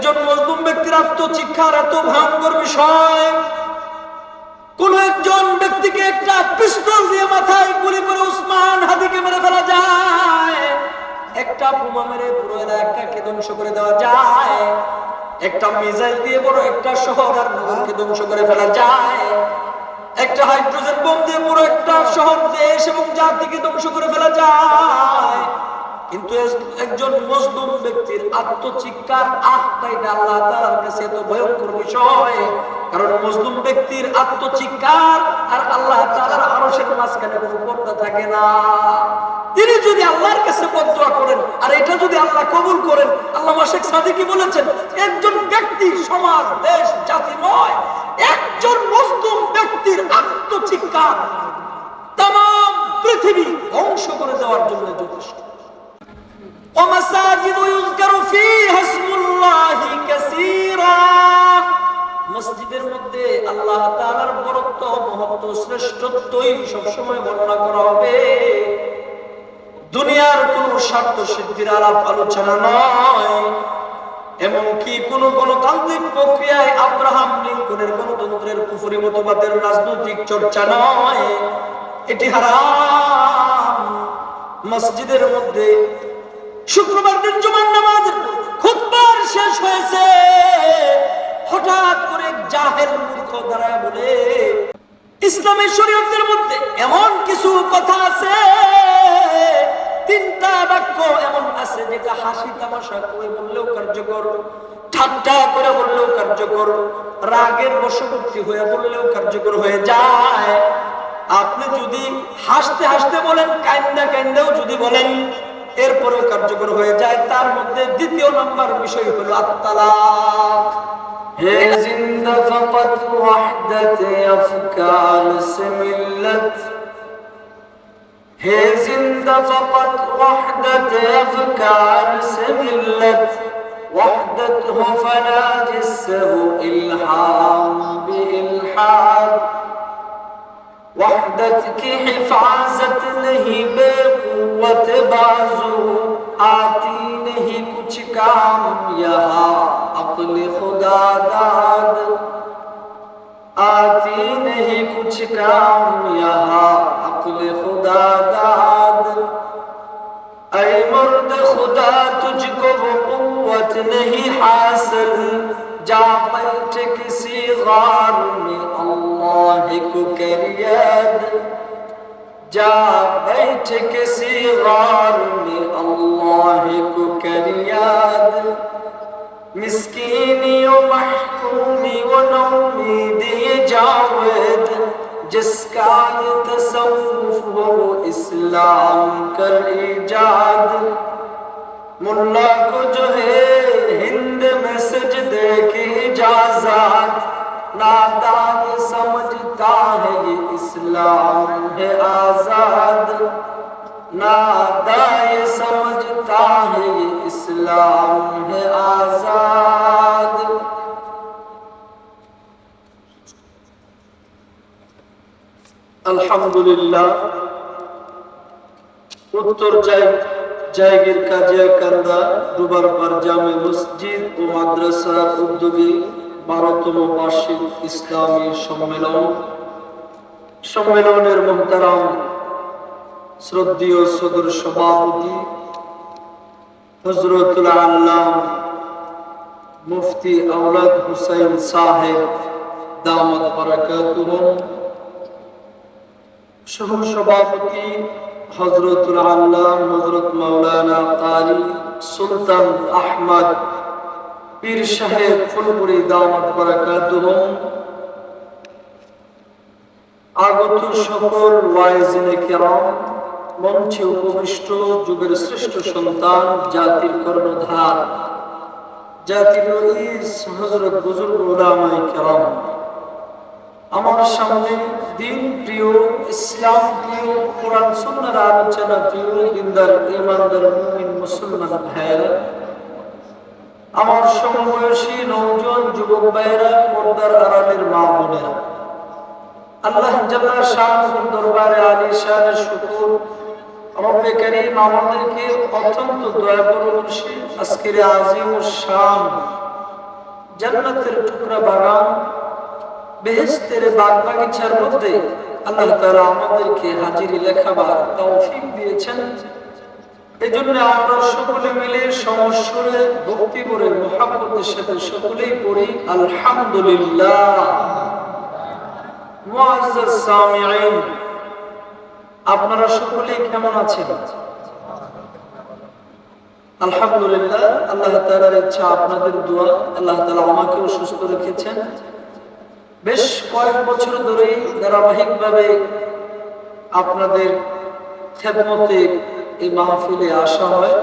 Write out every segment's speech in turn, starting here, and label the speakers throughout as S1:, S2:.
S1: একজন মজলুম ব্যক্তির আত্মচিৎকার এত ভয়ঙ্কর বিষয়, কোন একজন ব্যক্তিকে একটা পিস্তল দিয়ে মাথায় গুলি করে উসমান হাদিকে মেরে ফেলা যায়, একটা বোমা মেরে পুরো এলাকাকে ধ্বংস করে দেওয়া যায়, একটা মিসাইল দিয়ে বড় একটা শহর আর নগরকে ধ্বংস করে ফেলা যায়, একটা হাইড্রোজেন বোম দিয়ে পুরো একটা শহর, দেশ এবং জাতিকে ধ্বংস করে ফেলা যায়। কিন্তু একজন মজলুম ব্যক্তির আত্মচিৎকার এটা আল্লাহ তাআলার কাছে এত ভয়ঙ্কর বিষয়, কারণ মজলুম ব্যক্তির আত্মচিৎকার আর আল্লাহ তাআলার আরশের মাঝখানে কোনো পর্দা থাকে না। তিনি যদি আল্লাহর কাছে বদদুয়া করেন আর এটা যদি আল্লাহ কবুল করেন, আল্লামা শেখ সাদিকী বলেছেন একজন ব্যক্তি, সমাজ, দেশ, জাতি নয়, একজন মজলুম ব্যক্তির আত্মচিৎকার তাম পৃথিবী ধ্বংস করে দেওয়ার জন্য যথেষ্ট। ومساجد يذكر فيها اسم الله كثيرا, মসজিদের মধ্যে আল্লাহ তাআলার বরত্ব, মহত্ব, শ্রেষ্ঠত্বই সবসময় বর্ণনা করা হবে। দুনিয়ার কোন স্বার্থ সিদ্ধির আলাপ আলোচনা নয়, এমনকি কোন গণতান্ত্রিক প্রক্রিয়ায় আব্রাহাম লিঙ্কনের গণতন্ত্রের কুফরি মতবাদের রাজনৈতিক চর্চা নয়, এটি হারাম। মসজিদের মধ্যে শুক্রবার দিন জুমার নামাজের খুতবার শেষ হয়েছে, হঠাৎ করে জাহেল মূর্খ দাঁড়ায় বলে ইসলামের শরীয়তের মধ্যে এমন কিছু কথা আছে, তিনটা বাক্য এমন আছে যেটা হাসি তামাশা করে বললেও কার্যকর, ঠাট্টা করে বললেও কার্যকর, রাগের বশবর্তী হয়ে বললেও কার্যকর হয়ে যায়। আপনি যদি হাসতে হাসতে বলেন, কাইন্দা কাইন্দাও যদি বলেন, এরপরেও কার্যকর হয়ে যায়। তার মধ্যে দ্বিতীয় নম্বর বিষয় হলো আত-তালাক।
S2: হে জিন্দা ফাকাত ওয়াহদাতে আফকার সে মিল্লত, হে জিন্দা ফাকাত ওয়াহদাতে আফকার সে মিল্লত, وحدت हो फला जिससे हो इल्हाम बिल्हाद, वहदत की हिफाजत नहीं बेकुव्वत बाजू, आती नहीं कुछ काम यहाँ अक्ल खुदा दाद, आती नहीं कुछ काम यहाँ अक्ल खुदा दाद। ऐ मर्द खुदा तुझको वो कुव्वत नहीं हासिल, जा बैठे किसी गार में अल्लाह को कर याद, जा बैठे किसी गार में अल्लाह को कर याद। मिस्कीनी व महकूमी व नौमीदी जावेद, जिसका ये तसव्वुफ हो वो इस्लाम कर इजाद। मुल्ला को जो है हिंद में सजदे की इजाजत, नादान समझता है ये इस्लाम है आजाद, नादान समझता है ये इस्लाम है आजाद।
S1: আলহামদুলিল্লাহ, উত্তর জায়গির কাজিয়াকান্দা দুবারপাড় জামে মসজিদ ও মাদ্রাসার উদ্যোগে 12তম বার্ষিক ইসলামী সম্মেলনের মুহতারাম শ্রদ্ধেয় সদর সভাপতি হযরতুল আল্লাম মুফতি আওলাদ হুসাইন সাহেব দামাত বারাকাতুহুম, সহ সভাপতি হযরতুল আল্লাম হযরত মাওলানা কারি সুলতান আহমদ পীর সাহেব ফুলপুরি দামাত বারাকাতুহুম, আগত সকল ওয়াইজিনে কেরাম, মঞ্চে উপবিষ্ট যুগের শ্রেষ্ঠ সন্তান, জাতির কর্ণধার, জাতির রইস হযরত বুজুর্গ উলামায়ে কেরাম, আমার সামনে দিন প্রিয়, ইসলাম প্রিয়, কোরআন সুন্নাহর আলোচনা প্রিয়, দিনদার ঈমানদার মুমিন মুসলমান ভাইরা, আমার সমবয়সী নওজোয়ান যুবক ভাইরা, পর্দার আড়ালের মা বোনেরা, আল্লাহ জাল্লা শানুর দরবারে আলিশানের শুকর, রব্বে কারীম আমাদেরকে অত্যন্ত দয়া করে আজকের আজিম শান
S2: জান্নাতের টুকরা বাগান, বেহেশতের বাগ বাগিচার মধ্যে আল্লাহ তাআলা আমাদেরকে হাজিরি লেখাবার তৌফিক দিয়েছেন। এজন্য আমরা সকলে মিলে সমস্বরে ভক্তি করে মুহাব্বতের সাথে সকলেই পড়ি আলহামদুলিল্লাহ। মুআজ্জাজ সামিঈন, আপনারা সকলেই কেমন আছেন? আলহামদুলিল্লাহ, আল্লাহ তাআলার ইচ্ছা, আপনাদের দোয়া, আল্লাহ তাআলা আমাকেও সুস্থ রেখেছেন। বেশ কয়েক বছর ধরেই ধারাবাহিকভাবে আপনাদের খেদমতে এই মাহফিলে আসা হয়।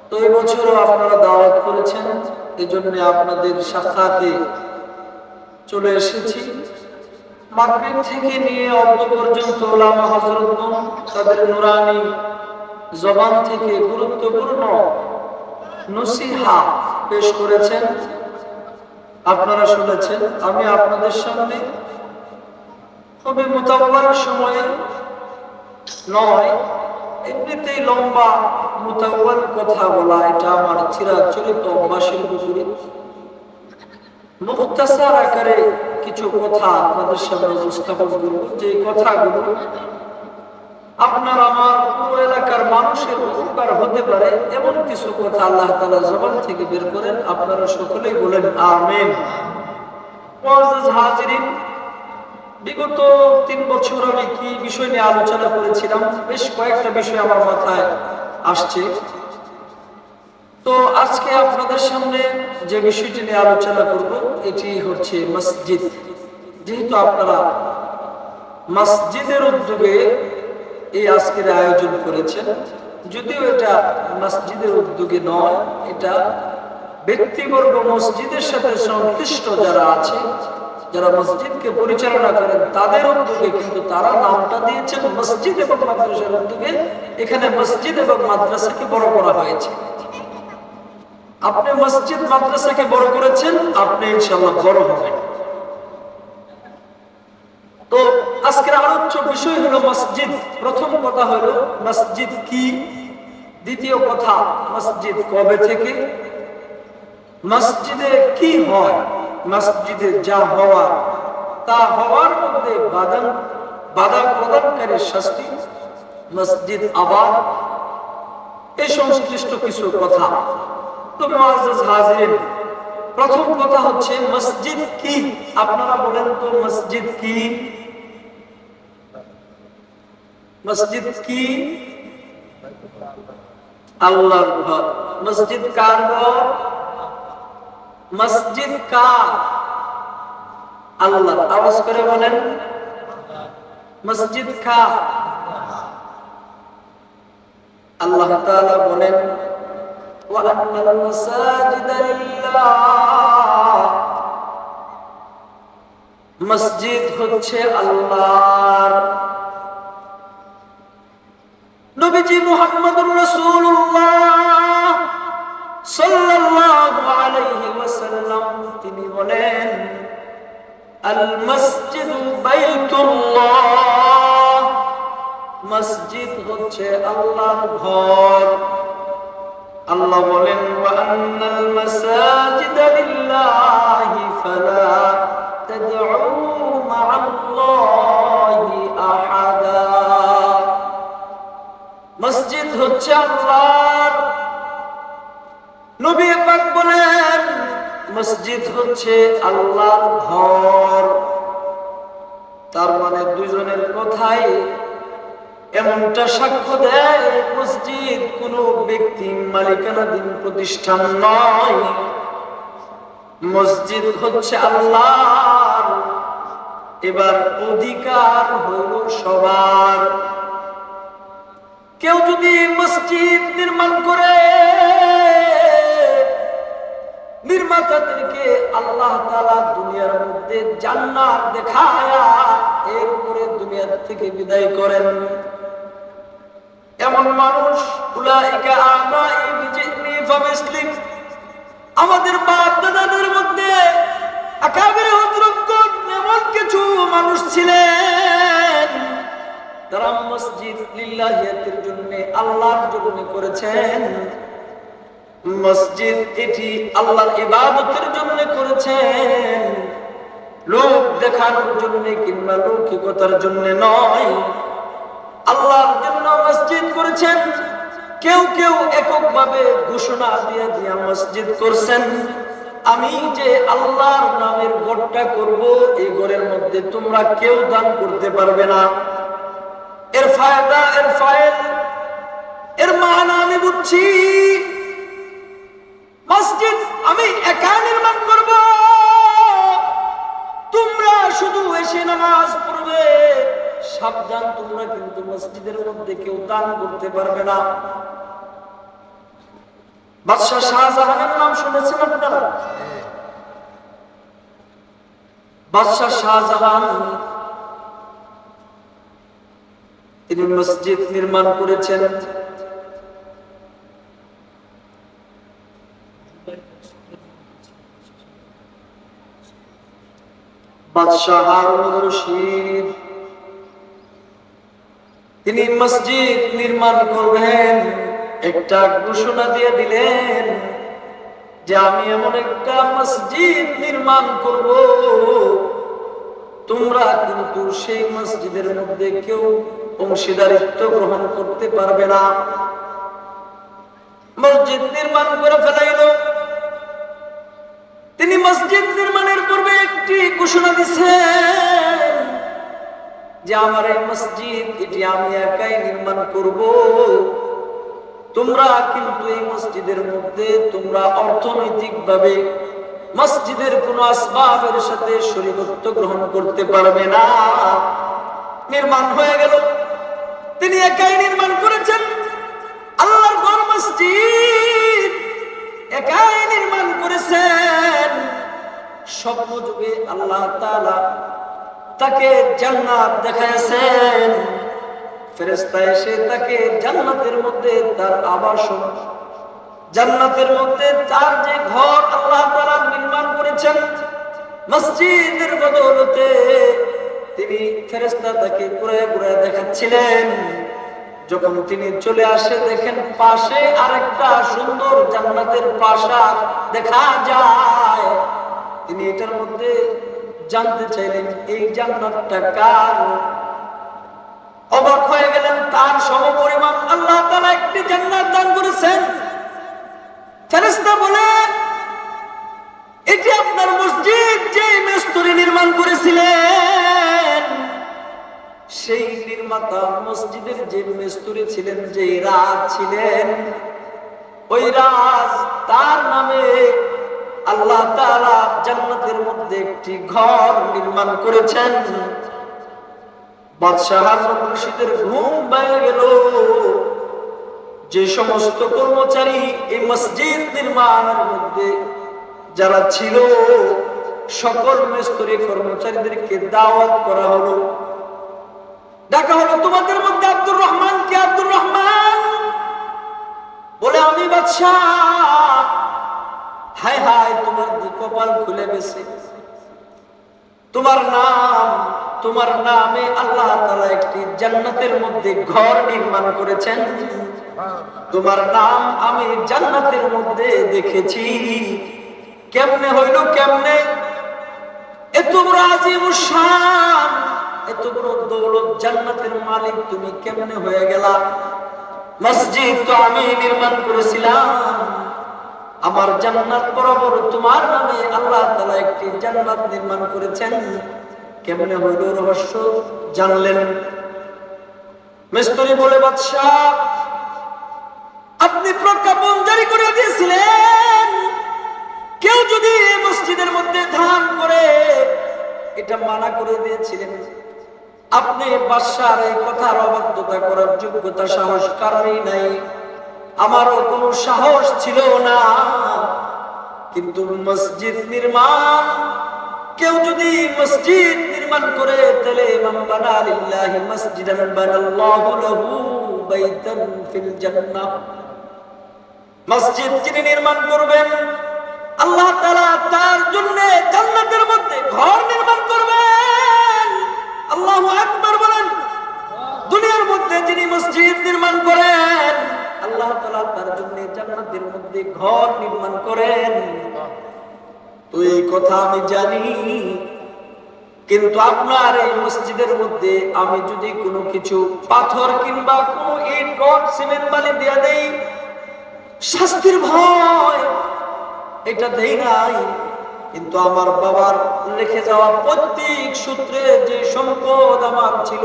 S2: তো এই বছরও আপনারা দাওয়াত করেছেন, এই জন্য আপনাদের সাক্ষাতে চলে এসেছি। মাগরিব থেকে নিয়ে অন্ত পর্যন্ত ওলামা হযরতগণ তাদের নুরানি জবান থেকে গুরুত্বপূর্ণ নসিহা পেশ করেছেন, আপনারা শুনেছেন। আমি আপনাদের সামনে খুবই মুতাওয়াল সময়ে নয়, এমনিতেই লম্বা মুতাওয়াল কথা বলা এটা আমার চিরাচরিত অভ্যাসের বিপরীত। মুখতাসার আকারে কিছু কথা আপনাদের সামনে উপস্থাপন করব, যে কথাগুলো আপনার আমার পুরো এলাকার মানুষের উপকার হতে পারে এমন কিছু কথা আল্লাহ তাআলা জবান থেকে বের করেন। আপনারা সকলেই বলেন আমিন। মুআজ্জাজ হাজিরিন, বিগত 3 বছর আমি কি বিষয় নিয়ে আলোচনা করেছিলাম, বেশ কয়েকটা বিষয় আমার মাথায় আসছে। তো আজকে আপনাদের সামনে যে বিষয়টি নিয়ে আলোচনা করব এটি হচ্ছে মসজিদ। যেহেতু আপনারা মসজিদের উদ্যোগে এই আজকের আয়োজন করেছেন, যদিও এটা মসজিদের উদ্যোগে নয়, এটা ব্যক্তিবর্গ মসজিদের সাথে সংশ্লিষ্ট যারা আছে, যারা মসজিদকে পরিচালনা করেন তাদের উদ্যোগে, কিন্তু তারা নামটা দিয়েছেন মসজিদ এবং মাদ্রাসার উদ্যোগে। এখানে মসজিদ এবং মাদ্রাসাকে বড় করা হয়েছে। আপনি মসজিদ মাদ্রাসাকে বড় করেছেন, আপনি ইনশাআল্লাহ বড় হবেন। তো আজকের আলোচ্য বিষয় হলো মসজিদ। প্রথম কথা হলো মসজিদ কি, দ্বিতীয় কথা মসজিদ কবে থেকে, মসজিদে কি হয়, মসজিদে যা হওয়ার তা হওয়ার মধ্যে বাধা প্রদানকারী শাস্তি, মসজিদ আবার এই সংশ্লিষ্ট কিছু কথা। তো মুআজ্জাজ হাজিরিন, প্রথম কথা হচ্ছে মসজিদ কি। আপনারা বলেন তো মসজিদ কি? মসজিদ কি? আল্লাহর ঘর। মসজিদ কার ঘর? মসজিদ কার? আল্লাহ। আওয়াজ করে বলেন মসজিদ কার? আল্লাহ তাআলা বলেন ওয়া আন্নাল মাসাজিদা লিল্লাহ, মসজিদ হচ্ছে আল্লাহর। নবীজি মুহাম্মদুর রাসূলুল্লাহ সাল্লাল্লাহু আলাইহি ওয়াসাল্লাম তিনি বলেন আল মসজিদু বাইতুল্লাহ, মসজিদ হচ্ছে আল্লাহর ঘর। আল্লাহ বলেন ওয়া আন্নাল মাসাজিদা লিল্লাহি ফালা তাদউ মা'আল্লাহি আহাদা, মসজিদ হচ্ছে আল্লাহর। নবী পাক বলেন মসজিদ হচ্ছে আল্লাহর ঘর। তার মানে দুজনের কথাই এমনটা সাক্ষ্য দেয় মসজিদ কোনো ব্যক্তি মালিকানাধীন প্রতিষ্ঠান নয়, মসজিদ হচ্ছে আল্লাহর। এবার অধিকার হইল সবার। কেউ যদি মসজিদ নির্মাণ করে, নির্মাতাদেরকে আল্লাহ তাআলা দুনিয়ার মধ্যে জান্নাত দেখায়া এরপরে দুনিয়া থেকে বিদায় করেন, এমন মানুষ উলাইকা আবাই বিজিনি ফামিসলিম, আমাদের বাপ দাদাদের মধ্যে আকাবির হযরতগণ এমন কিছু মানুষ ছিলেন তারা মসজিদ লিল্লাহিয়াতের জন্য আল্লাহর জন্য করেছেন।
S1: মসজিদ এটি আল্লাহর ইবাদতের জন্য করেছেন, লোক দেখানোর জন্য কিংবা লৌকিকতার জন্য নয়। আল্লাহর জন্য মসজিদ করেছেন। কেউ কেউ এককভাবে ঘোষণা দিয়ে দিয়া মসজিদ করছেন, আমি যে আল্লাহর নামের ঘরটা করব, এই ঘরের মধ্যে তোমরা কেউ দান করতে পারবে না। এর ফায়দা, এর ফায়েল, এর মানা আমি বুঝছি। মসজিদ আমি একা নির্মাণ করব, তোমরা শুধু এসে নামাজ পড়বে। সাবধান, তোমরা কিন্তু মসজিদের মধ্যে কেউ দান করতে পারবে না। বাদশাহ শাহজাহানের নাম শুনেছেন আপনারা? বাদশাহ শাহজাহান তিনি মসজিদ নির্মাণ করেছেন। বাদশাহ হারুনুর রশিদ তিনি মসজিদ নির্মাণ করবেন, একটা ঘোষণা দিয়ে দিলেন যে আমি এমন একটা মসজিদ নির্মাণ করব, তোমরা কিন্তু সেই মসজিদের মধ্যে কেউ অংশীদারিত্ব গ্রহণ করতে পারবে না। মসজিদ নির্মাণ করে ফেলাইল। তিনি মসজিদ নির্মাণের পূর্বে একটি ঘোষণা দিয়েছেন যে আমার এই মসজিদ এটি আমি একাই নির্মাণ করব, তোমরা কিন্তু এই মসজিদের মধ্যে তোমরা অর্থনৈতিকভাবে মসজিদের কোন আসবাবের সাথে শরীকত্ব গ্রহণ করতে পারবে না। নির্মাণ হয়ে গেল। তিনি একাই নির্মাণ করেছেন আল্লাহর ঘর মসজিদ, একাই নির্মাণ করেছেন। স্বপ্ন যুগে আল্লাহ তাআলা তাকে জান্নাত দেখাইছেন। ফেরেশতা এসে তাকে জান্নাতের মধ্যে তার আবাসন, জান্নাতের মধ্যে তার যে ঘর আল্লাহ তাআলা নির্মাণ করেছেন মসজিদের বদৌলতে, তিনি ফেরেশতা তাকে ঘুরায় ঘুরায় দেখাচ্ছিলেন। যখন তিনি চলে আসে দেখেন পাশে আরেকটা সুন্দর জান্নাতের প্রাসাদ দেখা যায়। তিনি এটার মধ্যে জানতে চাইলেন এই জান্নাতটা কার। অবাক হয়ে গেলেন, তার সমপরিমাণ আল্লাহ তাআলা একটি জান্নাত দান করেছেন। ফেরেশতা বলে এটি আপনার মসজিদ, যে মিস্ত্রি নির্মাণ করেছিলেন সেই নির্মাতা মসজিদের যে মিস্ত্রি ছিলেন, যে রাজ ছিলেন, ওই রাজ তার নামে আল্লাহ তাআলা জান্নাতের মধ্যে একটি ঘর নির্মাণ করেছেন। বাদশাহ হারুন রশিদের ঘুম ভেঙে গেল। যে সমস্ত কর্মচারী এই মসজিদ নির্মাণের মধ্যে যারা ছিল, সকল মিস্ত্রি কর্মচারীদেরকে দাওয়াত করা হলো, ডাকা হলো, তোমাদের মধ্যে আব্দুর রহমান কে? আব্দুর রহমান বলে আমি বাদশাহ। হায় হায়, তোমার কপাল খুলে গেছে। তোমার নামে আল্লাহ তাআলা একটি জান্নাতের মধ্যে ঘর নির্মাণ করেছেন। তোমার নাম আমি জান্নাতের মধ্যে দেখেছি। কেমনে হইল? কেমনে? এত বড় আজিমুস শান, এত বড় দৌলত, জান্নাতের মালিক তুমি কেমনে হয়ে গেলা? মসজিদ তো আমি নির্মাণ করেছিলাম, আমার জান্নাত বরাবর তোমার নামে আল্লাহ তাআলা একটি জান্নাত নির্মাণ করেছেন। কেমনে হইল? রহস্য জানলেন। মিস্ত্রি বলে বাদশাহ আপনি প্রজ্ঞাপন জারি করে দিয়েছিলেন, কেউ যদি এই মসজিদের মধ্যে ধান করে, এটা মানা করে দিয়েছিলেন। আপনি বাদশার এই কথার অবাধ্যতা করার যোগ্যতা, সাহস কারণই নাই, আমারও কোনো সাহস ছিল না। কিন্তু মসজিদ নির্মাণ, কেউ যদি মসজিদ নির্মাণ করে, তাহলে মান বানা লিল্লাহি মসজিদান বানাল্লাহু লাহু বাইতান ফিল জান্নাহ। মসজিদ যিনি নির্মাণ করবেন, আল্লাহ তাআলা তার জন্য জান্নাতের মধ্যে ঘর নির্মাণ করবেন। আল্লাহু আকবার বলেন। দুনিয়ার মধ্যে যিনি মসজিদ নির্মাণ করেন,
S2: আল্লাহ তাআলা তার জন্য জান্নাতের মধ্যে ঘর নির্মাণ করেন। তো এই কথা আমি জানি, কিন্তু আপনার এই মসজিদের মধ্যে আমি যদি কোনো কিছু পাথর কিংবা কোনো ইট রড সিমেন্ট বালি দিয়ে দেই, শাস্তির ভয় এটা দেই নাই, কিন্তু আমার বাবার লিখে যাওয়া প্রত্যেক সূত্রে যে সম্পদ আমার ছিল,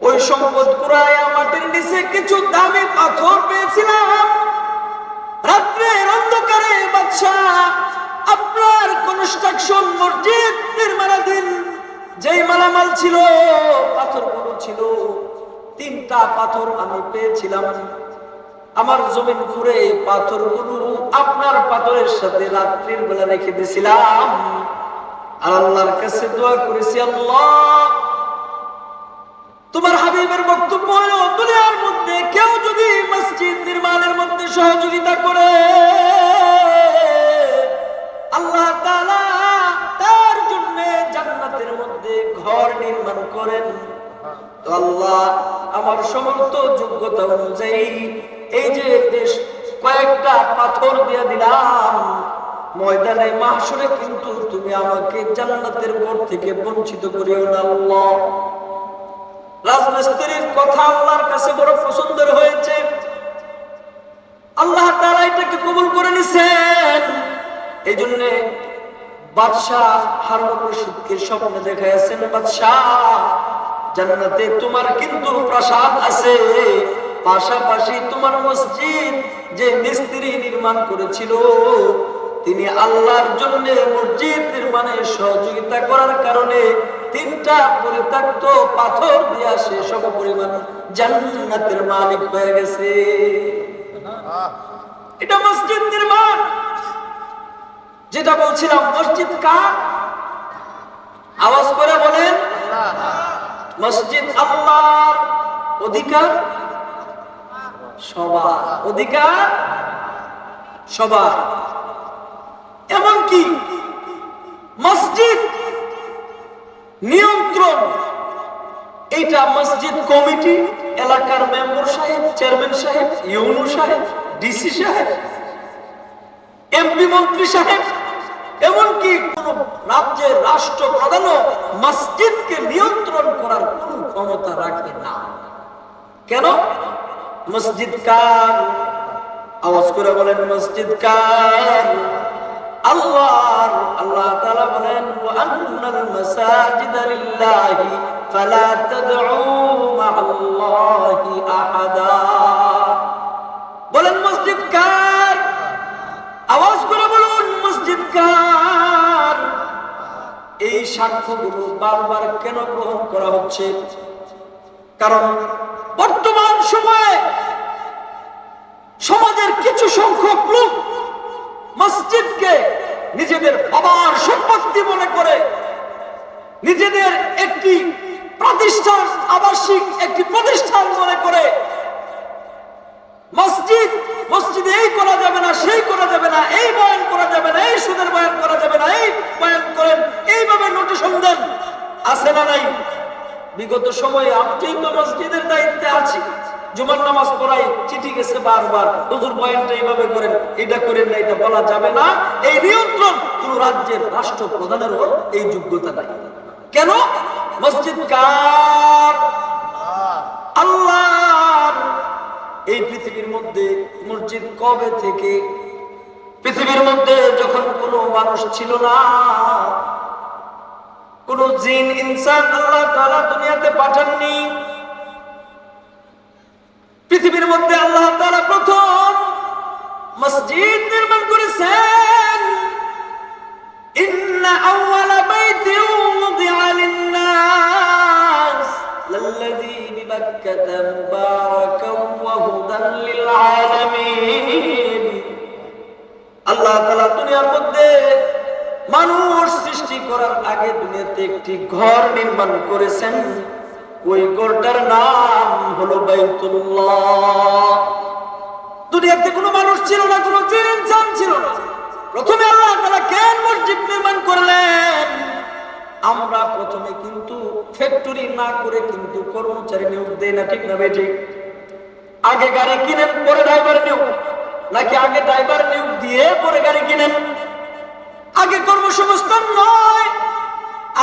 S2: ওই সম্পদ কুড়ায় মাটির নিচে কিছু দামি পাথর পেয়েছিলাম। রাত্রের অন্ধকারে বাদশাহ আপনার কনস্ট্রাকশন মসজিদ নির্মাণাধীন যেই মালামাল ছিল, পাথরগুলো ছিল, 3টা পাথর আমি পেয়েছিলাম। আমার জমিন খুঁড়ে পাথরগুলো আপনার পাথরের সাথে রাত্রির বেলা রেখে দিয়েছিলাম। আর আল্লাহর কাছে দোয়া করেছি, আল্লাহ তোমার হাবিবের বক্তব্য হলো দুনিয়ার মধ্যে কেউ যদি মসজিদ নির্মাণের মধ্যে সহযোগিতা করে, আল্লাহ তাআলা তার জন্য জান্নাতের মধ্যে ঘর নির্মাণ করেন। তো আল্লাহ আমার সমস্ত যোগ্যতা অনুযায়ী এই যে বেশ কয়েকটা পাথর দিয়ে দিলাম, ময়দানে মাহশরে কিন্তু তুমি আমাকে জান্নাতের ঘর থেকে বঞ্চিত করিও না আল্লাহ। রাজমিস্ত্রির কথা আল্লাহর কাছে বড় পছন্দের হয়েছে, আল্লাহ তাআলা এটাকে কবুল করে নিছেন। এই জন্য বাদশাহ হারুন রশিদকে স্বপ্নে দেখাইছেন, বাদশাহ জান্নাতে তোমার কিন্তু প্রাসাদ আছে, পাশাপাশি তোমার মসজিদ যে মিস্ত্রি নির্মাণ করেছিল, তিনি আল্লাহর জন্য মসজিদ নির্মাণে সহযোগিতা করার কারণে 3টা পরিত্যক্ত পাথর দিয়া সে সব পরিমাণ জান্নাতের মালিক হয়ে গেছে। এটা মসজিদ নির্মাণ। যেটা বলছিলাম, মসজিদ কার? আওয়াজ করে বলেন। মসজিদ আল্লাহর অধিকার সবার, অধিকার সবার। এমনকি মসজিদ নিয়ন্ত্রণ এইটা মসজিদ কমিটি, এলাকার মেম্বার সাহেব, চেয়ারম্যান সাহেব, ইউনো সাহেব, ডিসি সাহেব, এমপি মন্ত্রী সাহেব, এমনকি কোন রাজ্যের রাষ্ট্রপ্রধানও মসজিদকে নিয়ন্ত্রণ করার কোন ক্ষমতা রাখে না। কেন? মসজিদ কার? আওয়াজ করে বলেন, মসজিদ কার? আল্লাহর। আল্লাহ তাআলা বলেন, ওয়া আন্নাল মাসাজিদা লিল্লাহি ফালা তাদউ মা'আল্লাহি আহাদা। বলেন মসজিদ কার? আওয়াজ করে বলুন, মসজিদ কার? এই সাক্ষ্যগুলো বারবার কেন গ্রহণ করা হচ্ছে? কারণ বর্তমান সময়ে সমাজের কিছু সংখ্যক লোক মসজিদকে নিজেদের বাবার সম্পত্তি মনে করে, নিজেদের একটি প্রতিষ্ঠান, আবাসিক একটি প্রতিষ্ঠান মনে করে মসজিদে এই করা যাবে না, সেই করা যাবে না, এই বয়ান করা যাবে না, এই সুদের বয়ান করা যাবে না, এই বয়ান করেন, এইভাবে নোটিশন দেন। আছে না নাই? বিগত সময়ে আমি যেহেতু মসজিদের দায়িত্বে আছি, জুমার নামাজ পড়াই, চিঠি গেছে বারবার, হুজুর বয়ানটা এইভাবে করেন, এটা করেন না, এটা বলা যাবে না। এই নিয়ন্ত্রণ কোন রাজ্যের রাষ্ট্রপ্রধানেরও এই যোগ্যতা নাই। কেন? মসজিদ কার? আল্লাহর। এই পৃথিবীর মধ্যে মসজিদ কবে থেকে? পৃথিবীর মধ্যে যখন কোনো মানুষ ছিল না, কোন জিন ইনসান আল্লাহ তাআলা দুনিয়াতে পাঠাননি। পৃথিবীর মধ্যে আল্লাহ তাআলা প্রথম মসজিদ নির্মাণ করেছেন। ইন্না আউওয়ালা বাইতিন উযিআ লিন-নাস লাল্লাযী বিবাক্কাতা মুবারাকান ওয়া হুদান লিল আলামিন। আল্লাহ তাআলা দুনিয়ার মধ্যে মানুষ সৃষ্টি করার আগে দুনিয়াতে একটি ঘর নির্মাণ করেছেন। ওই ঘরটার নাম হলো বাইতুল্লাহ। দুনিয়াতে কোনো মানুষ ছিল না, কোনো জিন ইনসান ছিল না। প্রথমে আল্লাহ তাআলা কেন মসজিদ নির্মাণ করলেন? আমরা প্রথমে কিন্তু ফ্যাক্টরি না করে কিন্তু কর্মচারী নিয়োগ দেই না, ঠিক না বেঠিক?
S1: আগে গাড়ি কিনেন পরে ড্রাইভার নিয়োগ, নাকি আগে ড্রাইভার নিয়োগ দিয়ে পরে গাড়ি কিনেন? আগে কর্মসংস্থান নয়,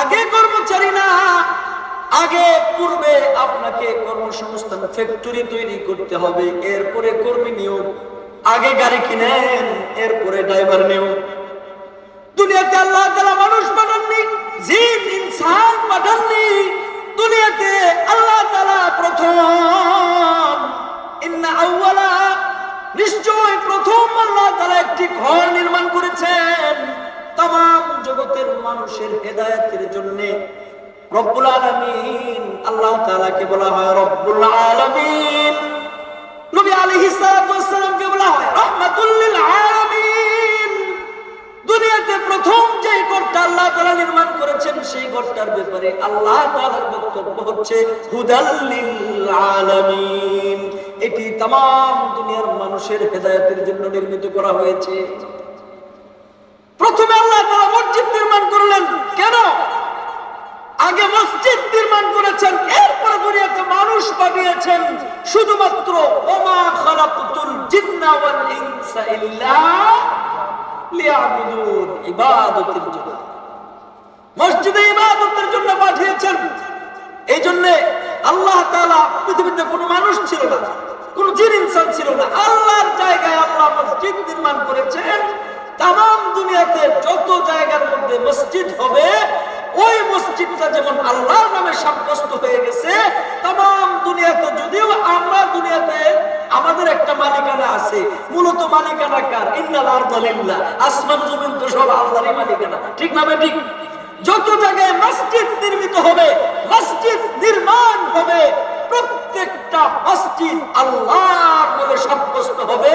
S1: আগে কর্মচারী না, আগে পূর্বে আপনাকে কর্মসংস্থান ফ্যাক্টরি তৈরি করতে হবে, এরপরে কর্মী নিয়োগ। আগে গাড়ি কিনেন, এরপরে ড্রাইভার নিয়োগ। দুনিয়াতে আল্লাহ তাআলা মানুষ পাঠাননি, জিন ইনসান পাঠাননি। দুনিয়াতে আল্লাহ তাআলা প্রথম, ইন্না আউওয়ালা, নিশ্চয় প্রথম আল্লাহ তাআলা একটি ঘর নির্মাণ করেছেন তামাম জগতের মানুষের হেদায়েতের জন্য। রব্বুল আলামিন, আল্লাহ তাআলাকে বলা হয় রব্বুল আলামিন। নবী আলাইহিস সালাতু ওয়াস সালামকে বলা হয় রাহমাতুল লিল আলামিন। দুনিয়াতে প্রথম যে ঘরটা আল্লাহ তাআলা নির্মাণ করেছেন সেই ঘরটার ব্যাপারে আল্লাহ তাআলার বক্তব্য হচ্ছে হুদাল লিল আলামিন। এটি तमाम দুনিয়ার মানুষের হেদায়েতের জন্য নির্মিত করা হয়েছে। প্রথমে আল্লাহ তাআলা মসজিদ নির্মাণ করলেন, কেন? আগে মসজিদ নির্মাণ করেছেন, এরপর দুনিয়াতে মানুষ পাঠিয়েছেন শুধুমাত্র ওমা খালাকতুল জিন্না ওয়াল ইনসা ইল্লা লিয়াবুদুন, ইবাদতের জন্য। মসজিদে ইবাদতের জন্য পাঠিয়েছেন। এই জন্য আল্লাহ তাআলা পৃথিবীতে কোনো মানুষ ছিল না, কোন জিন ইনসান ছিল না, আল্লাহর জায়গায় আল্লাহ মসজিদ নির্মাণ করেছেন। তামাম দুনিয়াতে যত জায়গার মধ্যে মসজিদ হবে, ওই মসজিদটা যেমন আল্লাহর নামে সাব্যস্ত হয়ে গেছে, তামাম দুনিয়াতে যদিও আমরা দুনিয়াতে আমাদের একটা মালিকানা আছে, মূলত মালিকানা কার? ইন্নাল আরদা লিল্লাহ, আসমান জমিন তো সব আল্লাহরই মালিকানা, ঠিক না ঠিক? যত জায়গায় মসজিদ নির্মিত হবে, মসজিদ নির্মাণ হবে, প্রত্যেকটা মসজিদ আল্লাহর বলে সাব্যস্ত হবে।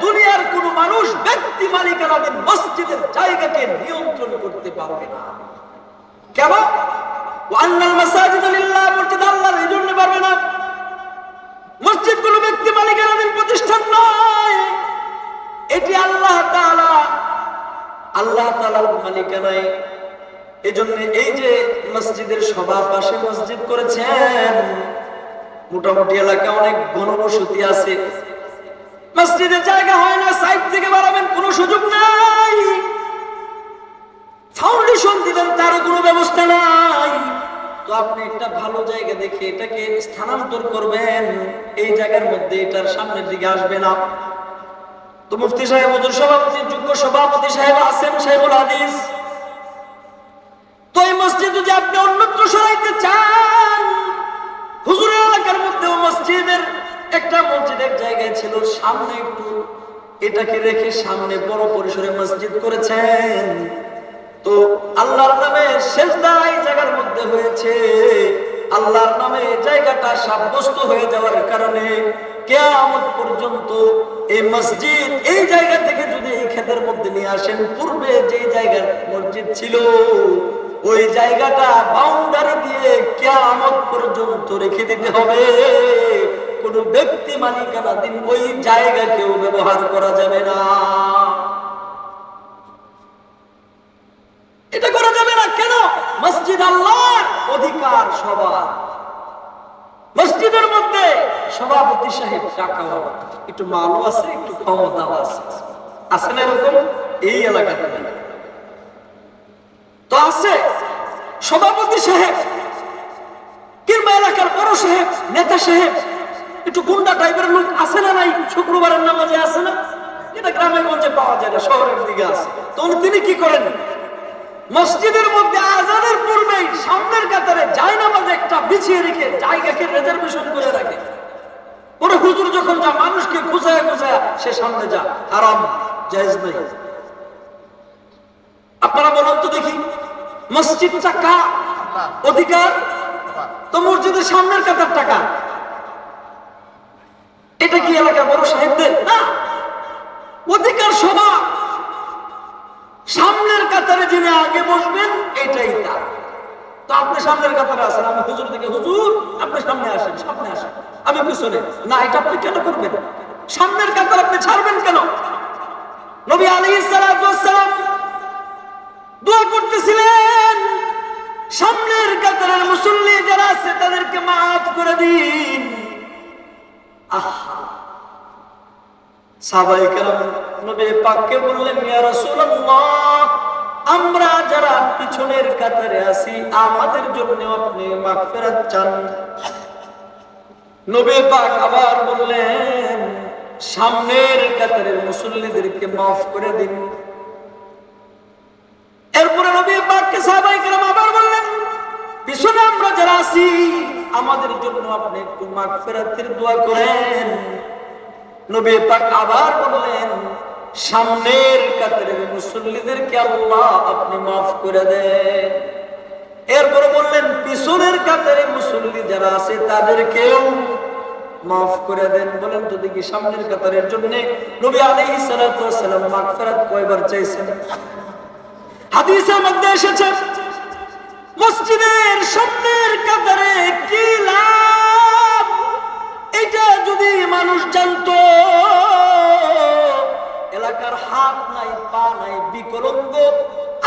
S1: দুনিয়ার কোন মানুষ ব্যক্তি মালিকানাধীন মসজিদের জায়গাকে নিয়ন্ত্রণ করতে পারবে না। কেন? ওয়ান্নাল মাসাজিদ লিল্লাহ, মসজিদ আল্লাহর, এই জন্য পারবে না। মসজিদ কোন ব্যক্তি মালিকানাধীন প্রতিষ্ঠান নয়, এটি আল্লাহ তাআলার মালিকানায়। এজন্য এই যে মসজিদের সবার পাশে মসজিদ করেছেন, মোটামুটি এলাকা অনেক ঘনবসতি আছে, মসজিদের জায়গা হয় না, সাইড থেকে বাড়াবেন কোনো সুযোগ নাই, ফাউন্ডেশন দিবেন তারও কোনো ব্যবস্থা নাই। তো আপনি একটা ভালো জায়গা দেখে এটাকে স্থানান্তর করবেন, এই জায়গার মধ্যে এটার সামনের দিকে আসবে না। তো মুফতি সাহেব, হুজুর সভাপতি, যোগ্য সভাপতি সাহেব আছেন, সাহেবুল হাদিস। তো এই মসজিদ যদি আপনি অন্যত্র সরাইতে চান, হুজুরের এলাকার মধ্যেও মসজিদের একটা মসজিদের জায়গায় ছিল, সামনে একটু এটাকে রেখে সামনে বড় পরিসরে মসজিদ করেছেন। তো আল্লাহর নামে সেজদা এই জায়গার মধ্যে হয়েছে, আল্লাহর নামে জায়গাটা সাব্যস্ত হয়ে যাওয়ার কারণে কিয়ামত পর্যন্ত এই মসজিদ, এই জায়গা থেকে যদি এই ক্ষেতের মধ্যে নিয়ে আসেন, পূর্বে যে জায়গার মসজিদ ছিল ওই জায়গাটা বাউন্ডারি দিয়ে কিয়ামত পর্যন্ত রেখে দিতে হবে। কোন ব্যক্তি মালিকানাধীন ওই জায়গা কেউ ব্যবহার করা যাবে না। এটা করা যাবে না। কেন? মসজিদ আল্লাহর, অধিকার সবার। মসজিদের মধ্যে সভাপতি সাহেব টাকা একটু মালও আছে, একটু ক্ষমতাও আছে, আছে না এরকম? এই এলাকাতে তো আছে সভাপতি সাহেব কিংবা এলাকার বড় সাহেব, নেতা সাহেব, একটু গুন্ডা টাইপের লোক আছে না নাই? শুক্রবারের নামাজে আছে না? এটা গ্রামে গঞ্জে পাওয়া যায় না, শহরের দিকে আছে। তো তিনি কি করেন? মসজিদের মধ্যে আজানের পূর্বেই সামনের কাতারে জায়নামাজ একটা বিছিয়ে রেখে জায়গাকে রিজার্ভেশন করে রাখে। পরে হুজুর যখন যা মানুষকে খুঁজায় খুঁজায় সে সামনে যা, হারাম, জায়েজ নাই। আপনারা বলুন তো দেখি, মসজিদটা কার অধিকার? তো মসজিদের সামনের কাতার টাকা, এটা কি এলাকার বড় সাহেবদের? না, অধিকার সবার। সামনের কাতারে যিনি আগে বসবেন এটাই তার। তো আপনি সামনের কাতারে আছেন, আমি হুজুর থেকে, হুজুর আপনি সামনে আসেন, সামনে আসেন, আমি পিছনে। না, এটা আপনি কেন করবেন? সামনের কাতার আপনি ছাড়বেন কেন? নবী আলাইহিস সালাতু ওয়াস সালাম দোয়া করতেছিলেন, সামনের কাতারের মুসল্লি যারা আছে তাদেরকে মাফ করে দিন। আহা, সাহাবায়ে কেরাম নবী পাককে বললেন, ইয়া রাসূলুল্লাহ, আমরা যারা পিছনের কাতারে আছি আমাদের জন্য আপনি মাগফিরাত চান। নবী পাক আবার বললেন, সামনের কাতারের মুসল্লিদেরকে মাফ করে দিন। এরপরে নবী পাককে সাহাবায়ে কেরাম আবার বললেন, পিছনে আমরা যারা আছি আমাদের জন্য আপনি একটু মাগফিরাতের দোয়া করেন। নবী পাক আবার বললেন, সামনের কাতারের মুসল্লিদেরকে আল্লাহ আপনি মাফ করে দেন। এরপরে বললেন, পিছনের কাতারে মুসল্লি যারা আছে তাদেরকেও মাফ করে দেন। বলেন তো দেখি, সামনের কাতারের জন্য নবী আলাইহিস সালাতু ওয়াস সালাম মাগফিরাত কয়বার চাইছেন? হাদিসের মধ্যে এসেছে, মসজিদের সামনের কাতারে কি লাভ এটা যদি মানুষ জানতো, এলাকার হাত নাই পা নাই বিকলাঙ্গ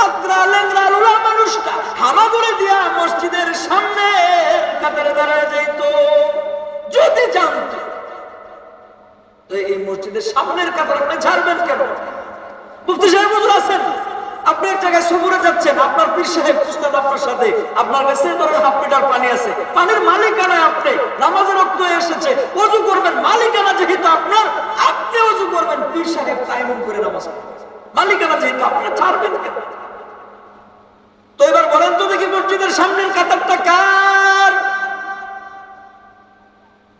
S1: আদ্রা লেংরা লুলা মানুষটা হামাগুড়ি দিয়া মসজিদের সামনের কাতারে দাঁড়ায় যাইত। যদি জানতো, তো এই মসজিদের সামনের কাতার আপনি ছাড়বেন কেন? মুফতি সাহেব হুজুর আছেন, আপনি এক জায়গায় সফরে যাচ্ছেন, আপনার পীর সাহেব উস্তাদ আপনার সাথে, আপনার কাছে ধরেন হাফ লিটার পানি আছে, পানির মালিকানা আপনি, নামাজের রক্ত এসেছে, ওযু করবেন, মালিকানা যেহেতু আপনার, আপনি ওযু করবেন, পীর সাহেব তায়াম্মুম করে নামাজ পড়বেন, মালিকানা যেহেতু আপনার, ছাড়বেন কেন? তো এবার বলেন তো দেখি, মসজিদের সামনের কাতারটা কার?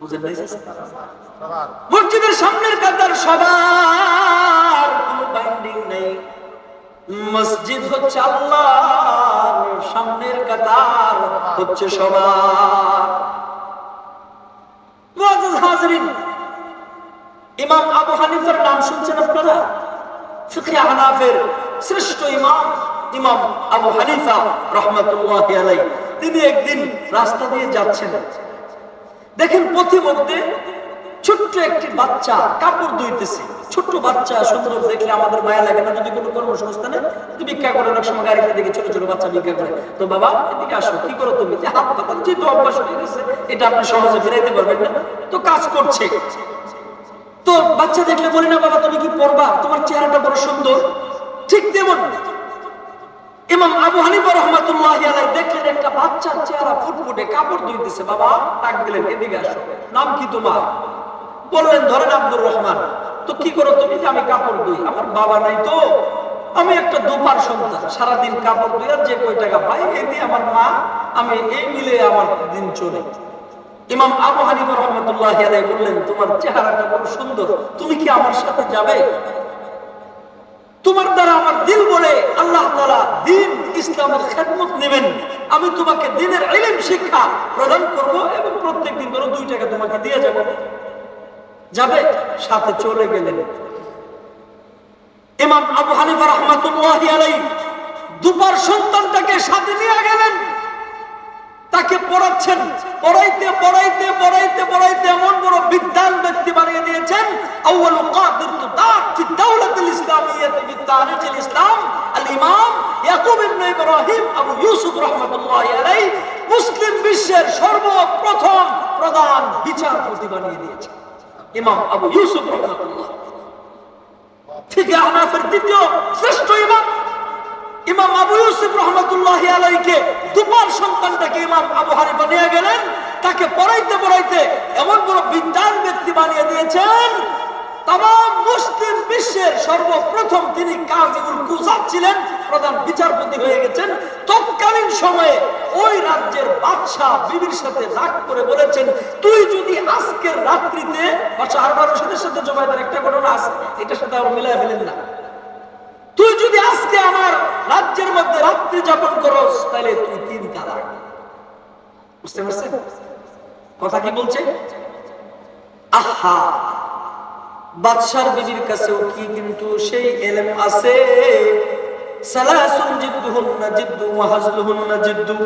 S1: বুঝেন নাই? মসজিদের সামনের কাতার সবার, কোনো বাইন্ডিং নেই। মসজিদ হচ্ছে আল্লাহর, সামনের কাতার হচ্ছে সবার। মুআজ্জাজ হাজিরিন, ইমাম আবু হানিফার নাম শুনছেন আপনারা? ফিকহে হানাফের শ্রেষ্ঠ ইমাম, ইমাম আবু হানিফা রাহমাতুল্লাহি আলাইহি। তিনি একদিন রাস্তা দিয়ে যাচ্ছেন, দেখেন পথিমধ্যে ছোট্ট একটি বাচ্চা কাপড় ধুইতেছে। ছোট্ট বাচ্চা সুন্দর দেখলে আমাদের মায়া লাগে না? যদি কোনো কর্মসংস্থানে ভিক্ষা করে, অনেক সময় গাড়িতে দেখে ছোট ছোট বাচ্চা ভিক্ষা করে, তো বাবা এদিকে আসো, কি করো তুমি? যে হাত পাতা যেহেতু অভ্যাস হয়ে গেছে, এটা আপনি সহজে ফেরাইতে পারবেন না, তো কাজ করছে। তো বাচ্চা দেখলে বলি না, বাবা তুমি কি পড়বা, তোমার চেহারাটা বড় সুন্দর। ঠিক তেমন ইমাম আবু হানিফা রাহমাতুল্লাহি আলাইহি দেখলেন একটা বাচ্চার চেহারা ফুটফুটে, কাপড় ধুইতেছে। বাবা ডাক দিলেন, এদিকে আসো, নাম কি তোমার? বললেন ধরেন আব্দুর রহমান। তো কি করো তুমি? যে আমি কাপড় ধুই, আমার বাবা নাই তো, আমি একটা দুপার সন্তান, সারাদিন কাপড় ধুই আর যে কয় টাকা পাই এই দিয়ে আমার মা, আমি এই মিলে আমার দিন চলে। ইমাম আবু হানিফা রাহমাতুল্লাহি আলাইহি বললেন, তোমার চেহারাটা বড় সুন্দর, তুমি কি আমার সাথে যাবে? তোমার দ্বারা আমার দিল বলে আল্লাহ তাআলা দ্বীন ইসলামের খেদমত নেবেন, আমি তোমাকে দ্বীনের ইলম শিক্ষা প্রদান করব এবং প্রত্যেকদিন করে 2 টাকা তোমাকে দিয়ে যাব। যাবে? সাথে চলে গেলেন। ইমাম আবু হানিফা রাহমাতুল্লাহি আলাইহি দুপার সন্তানটাকে সাথে নিয়ে গেলেন, তাকে পড়াচ্ছেন। পড়াইতে পড়াইতে পড়াইতে পড়াইতে এমন বড় বিদ্বান ব্যক্তি বানিয়ে দিয়েছেন। আউয়ালু কাদিরতু দাত ফি দাওলাতিল ইসলামিয়্যাতি বিতারিখিল ইসলাম আল ইমাম ইয়াকুব ইবনে ইব্রাহিম আবু ইউসুফ রাহমাতুল্লাহি আলাইহি মুসলিম বিশ্বের সর্বপ্রথম প্রধান বিচারপতি বানিয়ে দিয়েছেন ইমাম আবু ইউসুফ রাহমাতুল্লাহ। ফিকহে হানাফির দ্বিতীয় শ্রেষ্ঠ ইমাম ইমাম আবু ইউসুফ রাহমাতুল্লাহি আলাইহিকে দুপার সন্তানটাকে ইমাম আবু হানিফা নিয়ে গেলেন, তাকে পড়াইতে পড়াইতে এমন বড় বিদ্বান ব্যক্তি বানিয়ে দিয়েছেন, तमाम মুসলিম বিশ্বের সর্বপ্রথম তিনি কাজীউল কুসাত ছিলেন, প্রধান বিচারপতি হয়ে গেছেন। তৎকালীন সময়ে ওই রাজ্যের বাদশা বিবির সাথে রাগ করে বলেছেন, তুই যদি আজকের রাত্রিতে, বাদশা হারুন রশিদের সাথে জুবাইদার একটা ঘটনা আছে, এটার সাথে আর মিলায় ফেলেন না, তুই যদি আজকে আমার রাজ্যের মধ্যে রাত্রি যাপন করস তাহলে তুই 3 তালাক। বুঝতে পারছেন কথা কি বলছে? আহা, বাদশার বিবির কাছেও কি কিন্তু সেই ইলম আছে? সালাসুন জিদ্দুহুন্না জিদ্দু ওয়া হাজলুহুন্না জিদ্দু।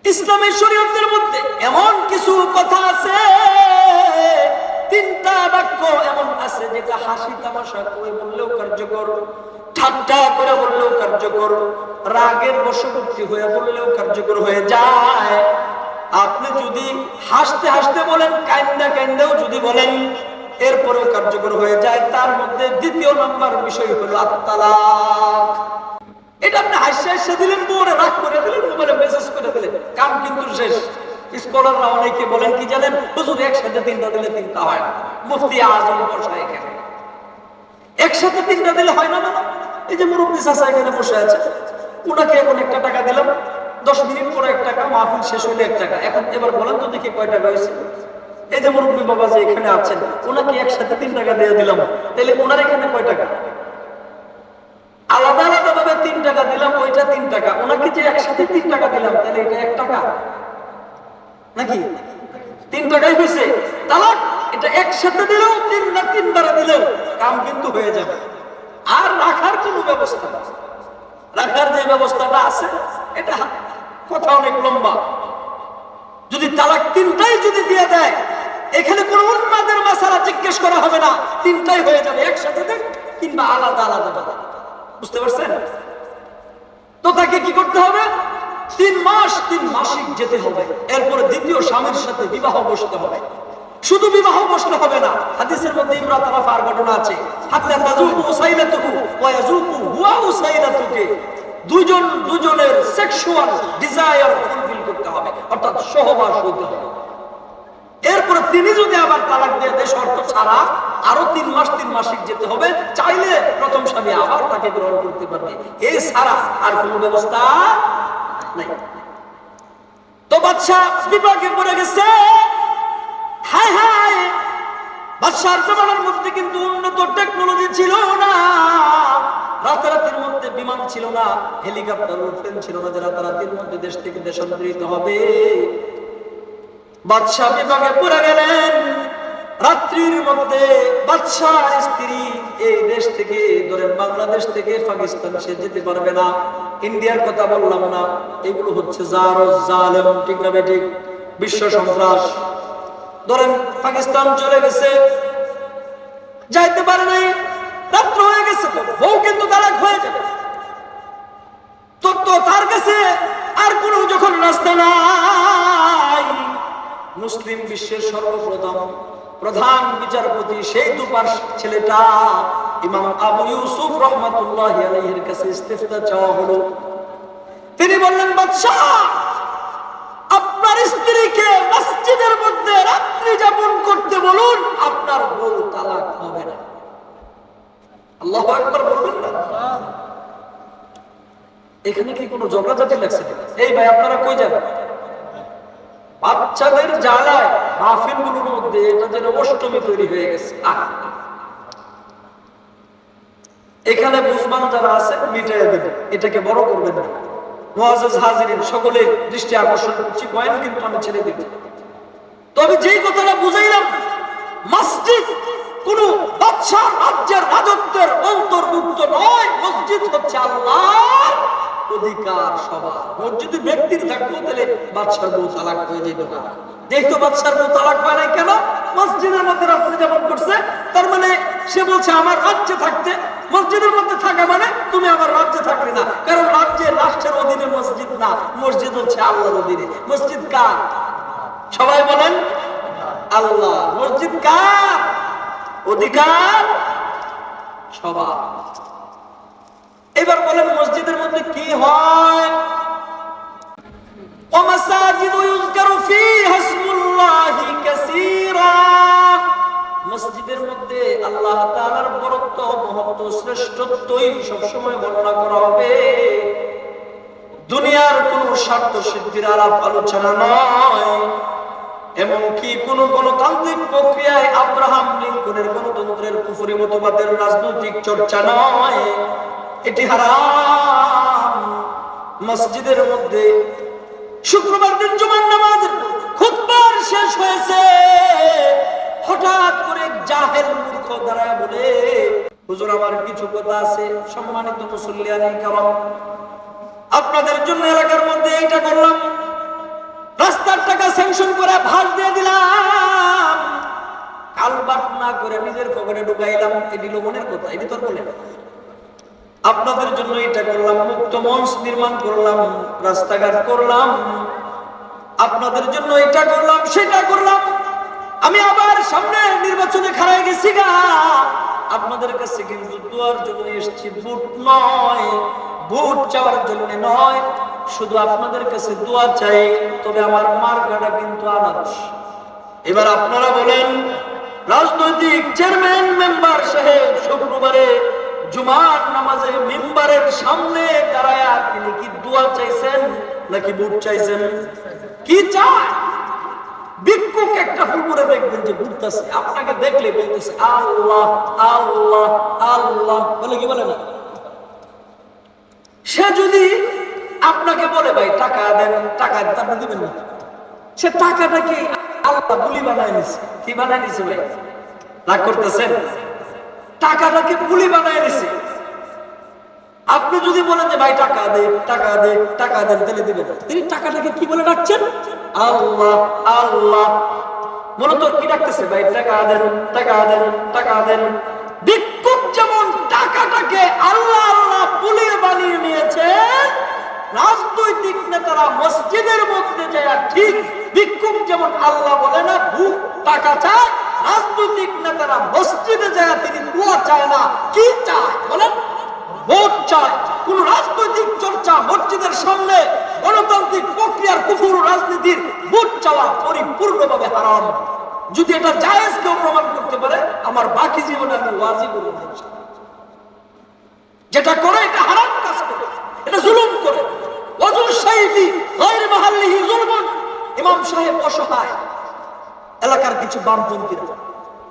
S1: ইসলামের শরীয়তের মধ্যে এমন কিছু কথা আছে, 3টা বাক্য এমন আছে যেটা হাসি তামাশা করে বললেও কার্যকর, ঠাট্টা করে বললেও কার্যকর, রাগের বশবর্তী হয়ে বললেও কার্যকর হয়ে যায়। আপনি যদি হাসতে হাসতে বলেন, কাইন্দা কাইন্দাও যদি বলেন, এরপরেও কার্যকর হয়ে যায়। তার মধ্যে দ্বিতীয় নম্বর বিষয় হলো আত-তালাক। এটা আপনি হাসিয়ে দিলেন, বউরে রাগ করে দিলেন, মোবাইলে মেসেজ করে দিলেন, কাম কিন্তু শেষ। স্কলাররা অনেকে বলেন কি জানেন, হুজুর একসাথে তিনটা দিলে তিনটা হয় না। মুফতি আজম বসা এখানে একসাথে তিনটা দিলে হয় না। না, এই যে মুরব্বী চাচা এখানে বসে আছে, উনাকে এখন 1 টাকা দিলাম, 10 মিনিট পরে 1 টাকা, মাহফিল শেষ হইলে 1 টাকা। এখন এবার বলেন তো দেখি কয় টাকা হয়েছে? এই যে মুরব্বী বাবা যে এখানে আছেন, ওনাকে একসাথে 3 টাকা দিয়ে দিলাম, তাহলে ওনার এখানে কয় টাকা? আলাদা আলাদা ভাবে 3 টাকা দিলাম, ওইটা 3 টাকা। ওনাকে যে একসাথে 3 টাকা দিলাম, তাহলে এটা 1 টাকা নাকি? 3 টাকাই হয়েছে। তালাক এটা একসাথে দিলেও 3 বারে দিলেও কাম কিন্তু হয়ে যাবে। আর রাখার কোনো ব্যবস্থা না, রাখার যে ব্যবস্থাটা আছে এটা কথা অনেক লম্বা। যদি তালাক 3টাই যদি দিয়ে দেয়, এখানে কোনো উন্মাদের মাসালা জিজ্ঞেস করা হবে না, 3টাই হয়ে যাবে, একসাথে দেন কিংবা আলাদা আলাদা দেন। বুঝতে পারছেন? তো তাকে কি করতে হবে? 3 মাস 3 মাসিক যেতে হবে। এরপরে দ্বিতীয় স্বামীর সাথে বিবাহ বসতে হবে। শুধু বিবাহ বসলে হবে না, হাদিসের মধ্যে ইমরাত রাফার ঘটনা আছে, হাত্তা তাযুকু উসাইলাতুহু ওয়া ইয়াযুকু হুয়া উসাইলাতুকে। দুজনের সেক্সুয়াল ডিজায়ার ফুলফিল করতে হবে, অর্থাৎ সহবাস হইতে হবে। এরপরে তিনি যদি আবার তালাক দিয়ে দেয় শর্ত ছাড়া, আরো 3 মাস 3 মাসিক যেতে হবে। চাইলে প্রথম স্বামী আবার তাকে গ্রহণ করতে পারবে, এই ছাড়া আর কোনো ব্যবস্থা নাই। তো বাদশা বিপাকে পড়ে গেছে। হায় হায়, বাদশার জমানার মধ্যে কিন্তু উন্নত টেকনোলজি ছিল না, রাতারাতির মধ্যে বিমান ছিল না, হেলিকপ্টার প্লেন ছিল না যে রাতারাতির মধ্যে দেশ থেকে দেশান্তরিত হবে। বাদশা বিপাকে পড়ে গেলেন। রাত্রির মধ্যে বাদশার স্ত্রী এই দেশ থেকে, ধরেন বাংলাদেশ থেকে পাকিস্তান সে যেতে পারবে না। ইন্ডিয়ার কথা বললাম না, এগুলো হচ্ছে জালেম, ঠিক না বেঠিক? বিশ্ব সন্ত্রাস। ধরেন পাকিস্তান চলে গেছে, যাইতে পারে নাই, রাত্র হয়ে গেছে, তো বউ কিন্তু তালাক হয়ে যাবে। তো তার কাছে আর কোনো যখন রাস্তা নাই, মুসলিম বিশ্বের প্রধান বিচারপতি সেই দুপার ছেলেটা ইমাম আবু ইউসুফ রাহমাতুল্লাহি আলাইহির কাছে ইস্তিফতা চাওয়া হলো। তিনি বললেন, বাদশাহ, আপনার স্ত্রীকে মসজিদের মধ্যে রাত্রি যাপন করতে বলুন, আপনার বউ তালাক হবে না। আল্লাহু আকবার বলবেন না? এখানে কি কোনো ঝগড়াঝাটি লাগছে? এই ভাই আপনারা কই যাবেন? বাচ্চাদের জ্বালায় মাহফিলগুলোর মধ্যে এটা যেন অষ্টমী তৈরি হয়ে গেছে। এখানে বুঝবান যারা আছে মিটাইয়া দেবেন, এটাকে বড় করবেন না। মুআজ্জাজ হাজিরিন, সকলের দৃষ্টি আকর্ষণ করছি, বয়ান কিন্তু আমি ছেড়ে দেব। তবে যেই কথাটা বুঝাইলাম, মসজিদ কোন বাদশাহ রাজ্যের রাজত্বের অন্তর্ভুক্ত নয়। মসজিদ হচ্ছে আল্লাহর অধিকার সভা। মসজিদে ব্যক্তির থাকলো, তাহলে বাদশার বউ তালাক হয়ে যেত না। যেহেতু বাদশার বউ তালাক হয় নাই কেন? মসজিদের মধ্যে রাত্রি যাপন করছে, তার মানে সে বলছে আমার রাজ্যে থাকতে, মসজিদের মধ্যে থাকা মানে তুমি আমার রাজ্যে থাকবে না। কারণ রাজ্যের রাষ্ট্রের অধীনে মসজিদ না, মসজিদ হচ্ছে আল্লাহর অধীনে। মসজিদ কার? সবাই বলেন আল্লাহ। মসজিদ কার? অধিকার সবার। এবার বলেন মসজিদের মধ্যে কি হয়? মসজিদের মধ্যে আল্লাহ তাআলার বরত্ব, মহত্ব, শ্রেষ্ঠত্বই সবসময় বর্ণনা করা হবে। দুনিয়ার কোন স্বার্থ সিদ্ধির আলাপ আলোচনা নয়। এমনকি কোন গণতান্ত্রিক প্রক্রিয়ায় আব্রাহাম লিঙ্কনের গণতন্ত্রের কুফরি মতবাদের রাজনৈতিক চর্চা নয়, এটি হারাম। মসজিদের মধ্যে শুক্রবার দিন জুমার নামাজ খুতবার শেষ হয়েছে, হঠাৎ করে জাহেল মূর্খ দাঁড়ায় বলে, হুজুর আমার কিছু কথা আছে। সম্মানিত মুসল্লিয়ানে কেরাম, আপনাদের জন্য এলাকার মধ্যে এইটা করলাম, রাস্তার টাকা স্যাংশন করে ভাস দিয়ে দিলাম, কালবাট না করে নিজের পকেটে ঢুকাইলাম, এটি মনের কথা, এটি তোর বলে আপনাদের জন্য এটা করলাম, মুক্ত মঞ্চ নির্মাণ করলাম, রাস্তাঘাট করলাম, আপনাদের জন্য এটা করলাম, সেটা করলাম। আমি আবার সামনে নির্বাচনে খাড়ায় গেছি গা, আপনাদের কাছে কিন্তু দোয়ার জন্য এসেছি, ভোট নয়, ভোট চাওয়ার জন্য নয়, শুধু আপনাদের কাছে দোয়া চাই। তবে আমার মার্কাটা কিন্তু আনারস। এবার আপনারা বলেন, রাজনৈতিক চেয়ারম্যান মেম্বার সাহেব শুক্রবারে জুমার নামাজে মিম্বারের সামনে দাঁড়ায় তিনি কি দোয়া চাইছেন নাকি ভোট চাইছেন? কি চায়? ভিক্ষুক একটা ফুলপুরে দেখবেন যে ঘুরতেছে, আপনাকে দেখলে বলতেছে আল্লাহ আল্লাহ আল্লাহ, বলে কি বলে না? সে যদি আপনাকে বলে ভাই টাকা দেন, টাকা আপনি দিবেন না, সে টাকাটা কি আল্লাহ বুলি বানায় নিছে? কি বানায় নিছে ভাই? রাগ করতেছেন? টাকাটাকে বুলি বানায় নিছে। আপনি যদি বলেন যে ভাই টাকা দে, টাকা দে, টাকা দেন, তাহলে দিবেন। তিনি টাকাটাকে কি বলে ডাকছেন? আল্লাহ আল্লাহ। মূলত কি ডাকতেছে? ভাই টাকা দেন, টাকা দেন, টাকা দেন। ভিক্ষুক যেমন টাকাটাকে আল্লাহ আল্লাহ বলে বানিয়ে নিয়েছেন, রাজনৈতিক নেতারা মসজিদের মধ্যে যায় ঠিক ভিক্ষুক যেমন আল্লাহ বলে না, ভূত টাকা চায়, রাজনৈতিক নেতারা মসজিদে যায় তিনি দোয়া চায় না, কি চায় বলেন? ভোট চায়। কোন রাজনৈতিক চর্চা মসজিদের সামনে গণতান্ত্রিক প্রক্রিয়ার কুফুর রাজনীতির ভোট চাওয়া পরিপূর্ণভাবে হারাম। যদি এটা জায়েজ কেউ প্রমাণ করতে পারে, আমার বাকি জীবনে আমি ওয়াজি বলবো না। যেটা করে এটা হারাম কাজ করে, এটা জুলুম করে। ওয়াজুল শাহীদি গায়র মাহাল্লিহি জুলমুন। ইমাম সাহেব অসহায়, এলাকার কিছু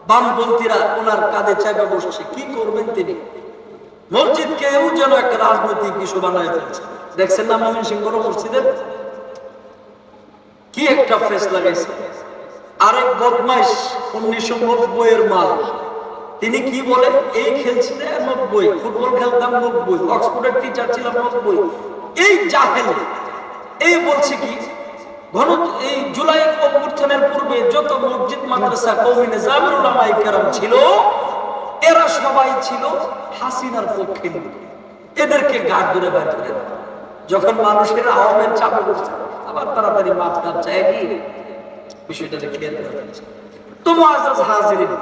S1: বামপন্থীরা ওনার কাঁধে চাপে বসছে, কি করবেন তিনি? মসজিদ কেউ যেন একটা রাজনৈতিক ইস্যু বানায় ফেলছে। দেখছেন না ময়মনসিংহ মসজিদের কি একটা ফেস লাগাইছে? আরেক বদমাইশ 1990 এর মাল, তিনি কি বলে, এই খেলছিল 90, ফুটবল খেলতাম 90, অক্সফোর্ডের টিচার ছিলাম 90। এই জাহেল এই বলছে কি, এই জুলাই অভ্যুত্থানের পূর্বে যত মসজিদ মাদ্রাসা কওমি নিজামের উলামায়ে কেরাম ছিল, এরা সবাই ছিল হাসিনার পক্ষে, এদেরকে গাড় ধরে বের করে দেয়। যখন মানুষের আওয়ামের চাপে বসছে, আবার তাড়াতাড়ি মাফ টাপ চায় কি বিষয়টা ক্লিয়ার করে ফেলছে। তো মুআজ্জাজ হাজিরিন,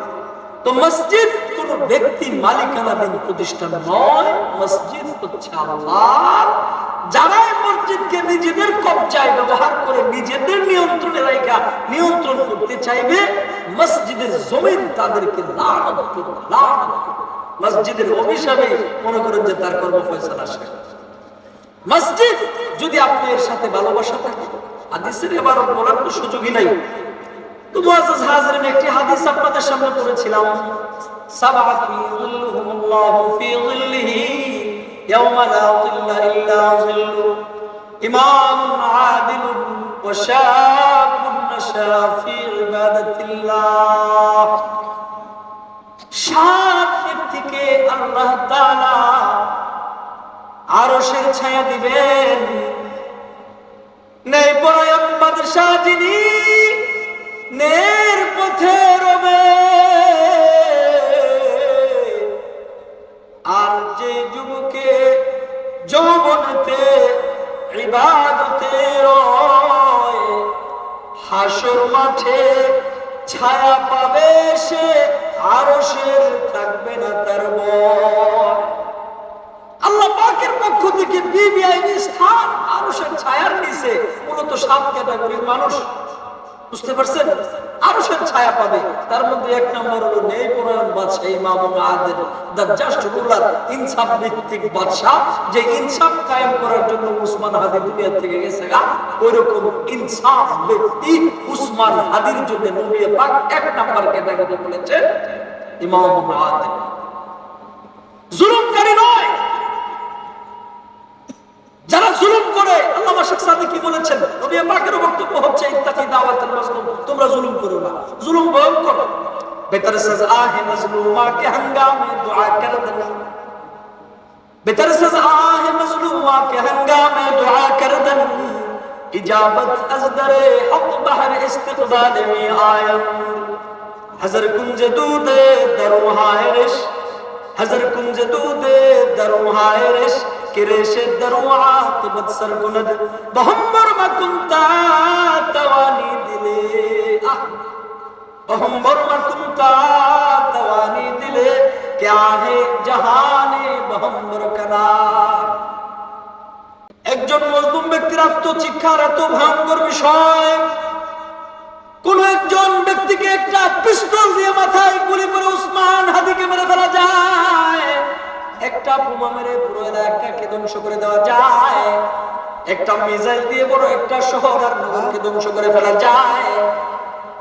S1: তো মসজিদ কোন ব্যক্তি মালিকানাধীন প্রতিষ্ঠান নয়, মসজিদ হচ্ছে আল্লাহর। যারা মসজিদকে নিজেদের কবজায় ব্যবহার করে নিজেদের নিয়ন্ত্রণে রাখা নিয়ন্ত্রণ করতে চাইবে, মসজিদের জমিন তাদেরকে লানত করবে, লানত করবে। মসজিদের অভিশাপে মনে করেন যে তার কর্ম ফয়সালা শেষ। মসজিদ যদি আপনার সাথে ভালোবাসা থাকে, হাদিসের ইবারত বলার তো সুযোগই নাই। তো মুআজ্জাজ হাজিরিন, একটি হাদিস আপনাদের সামনে পড়েছিলাম, সাবাতু যিল্লুহুমুল্লাহু ফি যিল্লিহি ইয়াওমা লা যিল্লা ইল্লা যিল্লু, ইমামুন আদিলুন ওয়া শাবুন নাশা ফি ইবাদাতিল্লাহ। সাত ব্যক্তিকে আল্লাহ তাআলা আরশের ছায়া দিবেন। ন্যায়পরায়ণ বাদশা যিনি ন্যায়ের পথে রবে, আর যে যুবকে যৌবনেতে ইবাদতে রয়, হাসর মাঠে ছায়া পাবে সে, আরশের থাকবে না তার ভয়। আল্লাহ পাকের পক্ষ থেকে বিবিআইনি স্থান আরশের ছায়ার নিচে মূলত 7 ক্যাটাগরির মানুষ, বুঝতে পারছেন? আরশের ছায়া পাবে। তার মধ্যে 1 নম্বর হলো ন্যায়পরায়ণ বাদশা, ইমামুল আদিল, দা জাস্ট রুলার, ইনসাফ ভিত্তিক বাদশা, যে ইনসাফ কায়েম করার জন্য উসমান হাদি দুনিয়া থেকে গেছে গা। ওইরকম ইনসাফ ব্যক্তি উসমান হাদির জন্য নবী পাক 1 নম্বর ক্যাটাগরি বলেছেন ইমামুল আদিল। জুলুমকারী নয়। যারা জুলুম করে, আল্লামা শেখ সাদি কি বলেছেন, নবী পাকের বক্তব্য হচ্ছে ইত্তাকি দাওয়াতুল মাজলুম, তোমরা জুলুম করো না, জুলুম ভয়ঙ্কর। বেতার সাজা হে মাজলুমা কে হাঙ্গামে দুআ কর দেন, বেতার সাজা হে মাজলুমা কে হাঙ্গামে দুআ কর দেন, ইজাবত আজদরে হক বাহর ইস্তিকবাল মে আয়ম, হজর কুঞ্জ দুদে দরু হায়রিশ, হজর কুঞ্জ দুদে দরু হায়রিশ, কিরেশে দরুআ তবত সরগুনদ বহম্বর মকুন্তা তওয়ানি দিলে। बहम्बर में तुम का तवानी दिले क्या है जहाने बहम्बर कनार। একজন মজলুম ব্যক্তির আত্মচিৎকার এত ভয়ঙ্কর বিষয়, কোন একজন ব্যক্তিকে একটা পিস্তল দিয়ে মাথায় গুলি করে উসমান হাদিকে মেরে ফেলা যায়, একটা বোমা মেরে পুরো এলাকাকে ধ্বংস করে দেওয়া যায়, একটা মিসাইল দিয়ে বড় একটা শহর আর নগরকে ধ্বংস করে ফেলা যায়,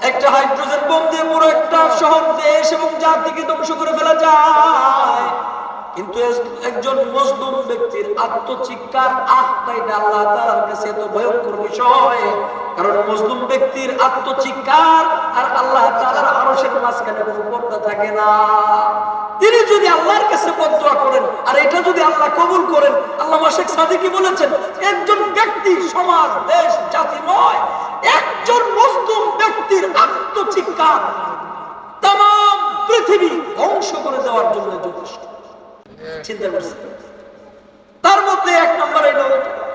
S1: একটা হাইড্রোজেন বোম দিয়ে পুরো একটা শহর, দেশ এবং জাতিকে ধ্বংস করে ফেলা যায়। কিন্তু একজন মজলুম ব্যক্তির আত্মচিৎকার এটা আল্লাহ তাআলার কাছে এত ভয়ঙ্কর বিষয়, কারণ মজলুম ব্যক্তির আত্মচিৎকার আর আল্লাহ তাআলার আরশের মাঝখানে কোনো পর্দা থাকে না। তিনি যদি আল্লাহর কাছে বদদুয়া করেন আর এটা যদি আল্লাহ কবুল করেন, আল্লামা শেখ সাদিকী বলেছেন একজন ব্যক্তি সমাজ দেশ জাতি নয়, একজন মজলুম ব্যক্তির আত্মচিৎকার তামাম পৃথিবী ধ্বংস করে দেওয়ার জন্য যথেষ্ট। চিন্তা করছেন? তার মধ্যে এক নম্বর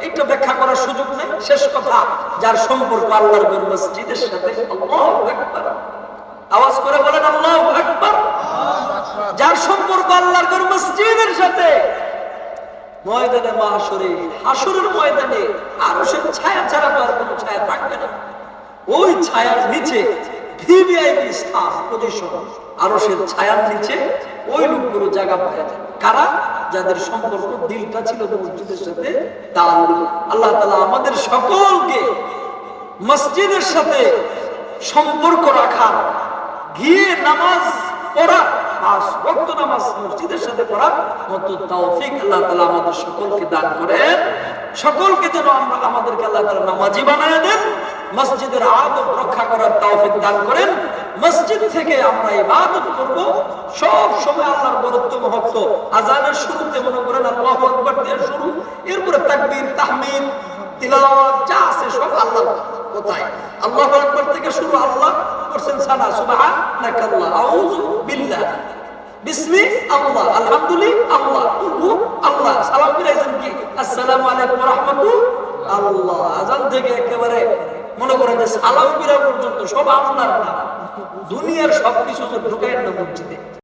S1: এটা ব্যাখ্যা করার সুযোগ নেই। শেষ কথা, যার সম্পর্ক আল্লাহর ঘর মসজিদের সাথে, আল্লাহু আকবার, আওয়াজ করে বলেন আল্লাহু আকবার। যার সম্পর্ক আল্লাহর ঘর মসজিদের সাথে, ময়দানে মাহশরে, হাসরের ময়দানে আরশের ছায়া ছাড়া তো আর কোনো ছায়া থাকবে না। ওই ছায়ার নিচে ভিভিআইপি স্থান, পজিশন, আরশের ছায়ার নিচে ওই লোকগুলো জায়গা পায় যায়। কারা? যাদের সম্পর্ক দিলটা ছিল মসজিদের সাথে তাআল্লুক। আল্লাহ তাআলা আমাদের সকলকে মসজিদের সাথে সম্পর্ক রাখার, গিয়ে নামাজ পড়া, 5 ওয়াক্ত নামাজ মসজিদের সাথে পড়ার মতো তৌফিক আল্লাহ তাআলা আমাদের সকলকে দান করেন। সকলকে যেন আমাদেরকে আল্লাহ তাআলা নামাজি বানায় দেন, মসজিদের আদব রক্ষা করার তৌফিক দান করেন। মসজিদ থেকে আমরা ইবাদত করব, সব সময় আল্লাহর বরত্ব মহত্ব। আজানের শুরুতে মনে করেন আল্লাহু আকবার দিয়ে শুরু, এরপরে তাকবীর, তাহমিদ, তিলাওয়াত যা আছে সব আল্লাহ। কোথায়? আল্লাহু আকবার থেকে শুরু, আল্লাহ করছেন সানা, সুবহানাকাল্লাহ, আউযু বিল্লাহ, বিসমি আল্লাহ, আলহামদুলিল্লাহ আল্লাহ, আল্লাহ, সালাম ফিরাইছেন কি আসসালামু আলাইকুম ওয়া রাহমাতুল্লাহ আল্লাহ। আজান থেকে একেবারে মনে করেন যে সালাম ফিরা পর্যন্ত সব আল্লাহর নাম। দুনিয়ার সবকিছু ঢুকায় না মসজিদে।